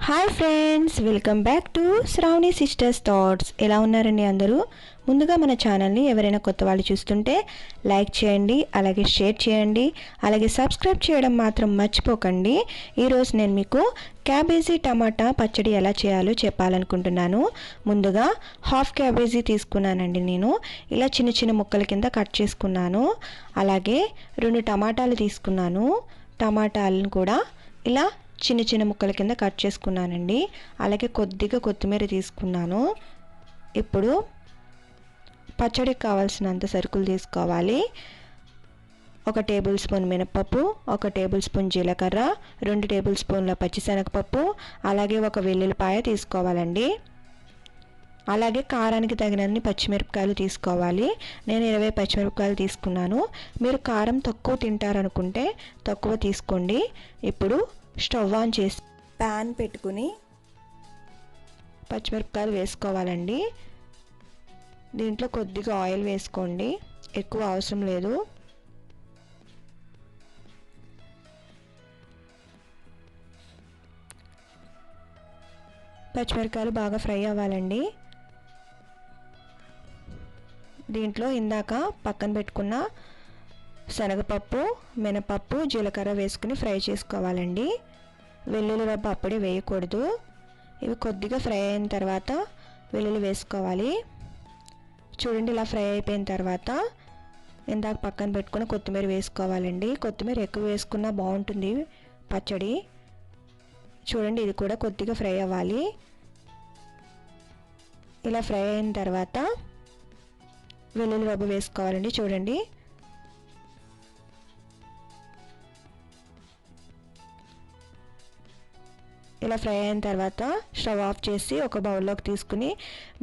Hi friends, welcome back to Shravani sisters thoughts. ఎలా ఉన్నారండి అందరూ? ముందుగా మన ఛానల్ని ఎవరైనా కొత్త వాళ్ళు చూస్తుంటే లైక్ చేయండి, అలాగే షేర్ చేయండి, అలాగే సబ్స్క్రైబ్ చేయడం మాత్రం మర్చిపోకండి. ఈరోజు నేను మీకు క్యాబేజీ టమాటా పచ్చడి ఎలా చేయాలో చెప్పాలనుకుంటున్నాను. ముందుగా హాఫ్ క్యాబేజీ తీసుకున్నానండి. నేను ఇలా చిన్న చిన్న ముక్కల కింద కట్ చేసుకున్నాను. అలాగే 2 టమాటాలు తీసుకున్నాను. టమాటాలను కూడా ఇలా చిన్న చిన్న ముక్కల కింద కట్ చేసుకున్నానండి. అలాగే కొద్దిగా కొత్తిమీర తీసుకున్నాను. ఇప్పుడు పచ్చడికి కావాల్సినంత సరుకులు తీసుకోవాలి. 1 టేబుల్ స్పూన్ మినపప్పు, 1 టేబుల్ స్పూన్ జీలకర్ర, 2 టేబుల్ స్పూన్ల పచ్చిశనగపప్పు, అలాగే 1 వెల్లుల్లిపాయ తీసుకోవాలండి. అలాగే కారానికి తగినన్ని పచ్చిమిరపకాయలు తీసుకోవాలి. నేను 20 పచ్చిమిరపకాయలు తీసుకున్నాను. మీరు కారం తక్కువ తింటారనుకుంటే తక్కువ తీసుకోండి. ఇప్పుడు స్టవ్ ఆన్ చేసి ప్యాన్ పెట్టుకుని పచ్చిమిరపకాయలు వేసుకోవాలండి. దీంట్లో కొద్దిగా ఆయిల్ వేసుకోండి, ఎక్కువ అవసరం లేదు. పచ్చిమిరపకాయలు బాగా ఫ్రై అవ్వాలండి. దీంట్లో ఇందాక పక్కన పెట్టుకున్న శనగపప్పు, మినపప్పు, జీలకర్ర వేసుకుని ఫ్రై చేసుకోవాలండి. వెల్లుల్లి రబ్బ అప్పుడే వేయకూడదు. ఇవి కొద్దిగా ఫ్రై అయిన తర్వాత వెల్లుల్లి వేసుకోవాలి. చూడండి, ఇలా ఫ్రై అయిపోయిన తర్వాత ఇందాక పక్కన పెట్టుకుని కొత్తిమీర వేసుకోవాలండి. కొత్తిమీర ఎక్కువ వేసుకున్నా బాగుంటుంది పచ్చడి. చూడండి, ఇది కూడా కొద్దిగా ఫ్రై అవ్వాలి. ఇలా ఫ్రై అయిన తర్వాత వెల్లుల్లి రబ్బ వేసుకోవాలండి. చూడండి, ఇలా ఫ్రై అయిన తర్వాత స్టవ్ ఆఫ్ చేసి ఒక బౌల్లోకి తీసుకుని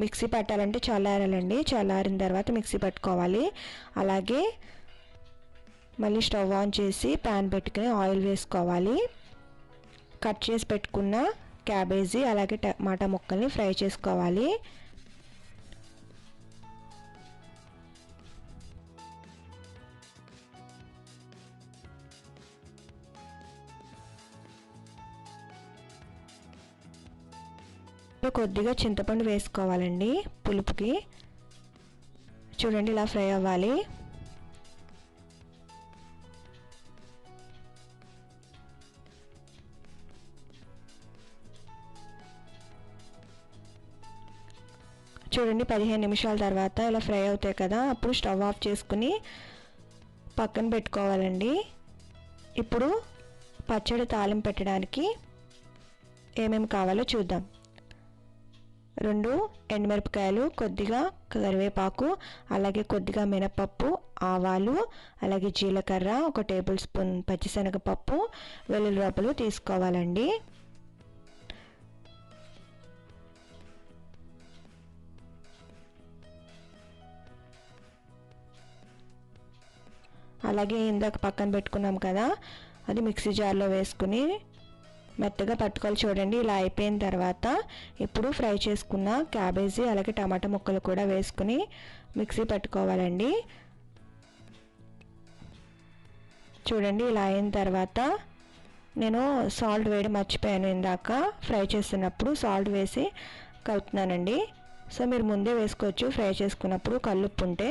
మిక్సీ పట్టాలంటే చల్లారాలండి. చల్లారిన తర్వాత మిక్సీ పట్టుకోవాలి. అలాగే మళ్ళీ స్టవ్ ఆన్ చేసి ప్యాన్ పెట్టుకుని ఆయిల్ వేసుకోవాలి. కట్ చేసి పెట్టుకున్న క్యాబేజీ అలాగే టమాటా ముక్కల్ని ఫ్రై చేసుకోవాలి. కొద్దిగా చింతపండు వేసుకోవాలండి పులుపుకి. చూడండి, ఇలా ఫ్రై అవ్వాలి. చూడండి, 15 నిమిషాల తర్వాత ఇలా ఫ్రై అవుతాయి కదా, అప్పుడు స్టవ్ ఆఫ్ చేసుకుని పక్కన పెట్టుకోవాలండి. ఇప్పుడు పచ్చడి తాలింపు పెట్టడానికి ఏమేమి కావాలో చూద్దాం. 2 ఎండుమిరపకాయలు, కొద్దిగా కరివేపాకు, అలాగే కొద్దిగా మినపప్పు, ఆవాలు, అలాగే జీలకర్ర, 1 టేబుల్ స్పూన్ పచ్చిశనగపప్పు, వెల్లుల్లి రబ్బలు తీసుకోవాలండి. అలాగే ఇందాక పక్కన పెట్టుకున్నాం కదా, అది మిక్సీ జార్లో వేసుకుని మెత్తగా పట్టుకోవాలి. చూడండి, ఇలా అయిపోయిన తర్వాత ఇప్పుడు ఫ్రై చేసుకున్న క్యాబేజీ అలాగే టమాటా ముక్కలు కూడా వేసుకుని మిక్సీ పట్టుకోవాలండి. చూడండి, ఇలా అయిన తర్వాత నేను సాల్ట్ వేయడం మర్చిపోయాను. ఇందాక ఫ్రై చేస్తున్నప్పుడు సాల్ట్ వేసి కలుపుతున్నానండి. సో మీరు ముందే వేసుకోవచ్చు ఫ్రై చేసుకున్నప్పుడు కల్లుప్పు ఉంటే.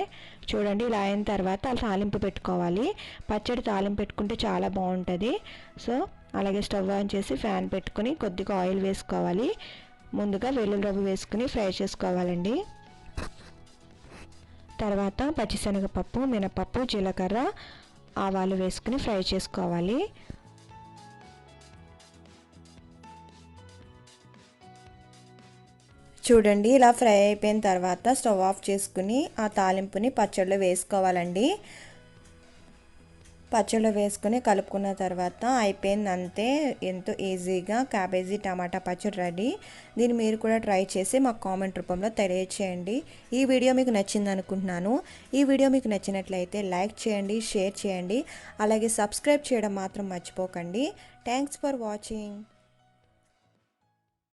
చూడండి, ఇలా అయిన తర్వాత తాలింపు పెట్టుకోవాలి. పచ్చడి తాలింపు పెట్టుకుంటే చాలా బాగుంటుంది. సో అలాగే స్టవ్ ఆన్ చేసి ఫ్యాన్ పెట్టుకుని కొద్దిగా ఆయిల్ వేసుకోవాలి. ముందుగా వెల్లుల్లి రవ్వ వేసుకుని ఫ్రై చేసుకోవాలండి. తర్వాత పచ్చిశనగపప్పు, మినపప్పు, జీలకర్ర, ఆవాలు వేసుకుని ఫ్రై చేసుకోవాలి. చూడండి, ఇలా ఫ్రై అయిపోయిన తర్వాత స్టవ్ ఆఫ్ చేసుకుని ఆ తాలింపుని పచ్చడిలో వేసుకోవాలండి. పచ్చడిలో వేసుకొని కలుపుకున్న తర్వాత అయిపోయింది, అంతే. ఎంతో ఈజీగా క్యాబేజీ టమాటా పచ్చడి రెడీ. దీన్ని మీరు కూడా ట్రై చేసి మాకు కామెంట్ రూపంలో తెలియచేయండి. ఈ వీడియో మీకు నచ్చింది అనుకుంటున్నాను. ఈ వీడియో మీకు నచ్చినట్లయితే లైక్ చేయండి, షేర్ చేయండి, అలాగే సబ్స్క్రైబ్ చేయడం మాత్రం మర్చిపోకండి. Thanks for watching.